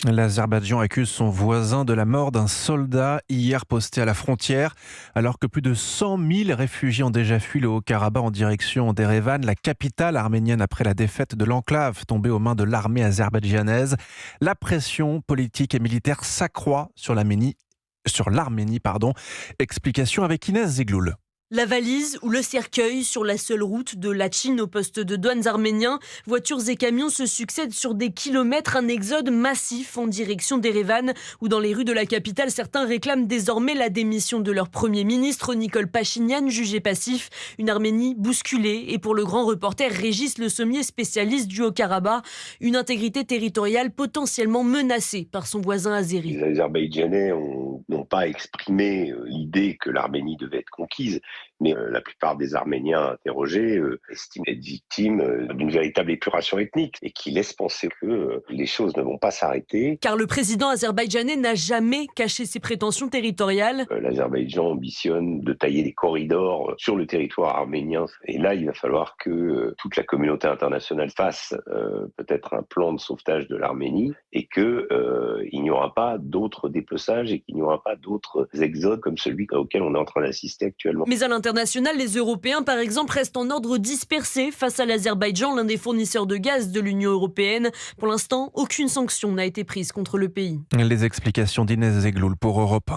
L'Azerbaïdjan accuse son voisin de la mort d'un soldat hier posté à la frontière, alors que plus de 100 000 réfugiés ont déjà fui le Haut-Karabakh en direction d'Erevan, la capitale arménienne, après la défaite de l'enclave tombée aux mains de l'armée azerbaïdjanaise. La pression politique et militaire s'accroît sur l'Arménie. Explication avec Inès Zegloul. La valise ou le cercueil sur la seule route de Latchine au poste de douanes arménien. Voitures et camions se succèdent sur des kilomètres, un exode massif en direction d'Erevan, où dans les rues de la capitale, certains réclament désormais la démission de leur premier ministre, Nikol Pachinian, jugé passif. Une Arménie bousculée, et pour le grand reporter Régis Le Sommier, spécialiste du Haut-Karabakh, une intégrité territoriale potentiellement menacée par son voisin azéri. Les Azerbaïdjanais n'ont pas exprimé l'idée que l'Arménie devait être conquise. Mais la plupart des Arméniens interrogés estiment être victimes d'une véritable épuration ethnique et qui laissent penser que les choses ne vont pas s'arrêter. Car le président azerbaïdjanais n'a jamais caché ses prétentions territoriales. L'Azerbaïdjan ambitionne de tailler des corridors sur le territoire arménien. Et là, il va falloir que toute la communauté internationale fasse peut-être un plan de sauvetage de l'Arménie et qu'il n'y aura pas d'autres dépeçages et qu'il n'y aura pas d'autres exodes comme celui auquel on est en train d'assister actuellement. Mais à l'international, les Européens, par exemple, restent en ordre dispersé face à l'Azerbaïdjan, l'un des fournisseurs de gaz de l'Union européenne. Pour l'instant, aucune sanction n'a été prise contre le pays. Les explications d'Inès Zegloul pour Europe 1.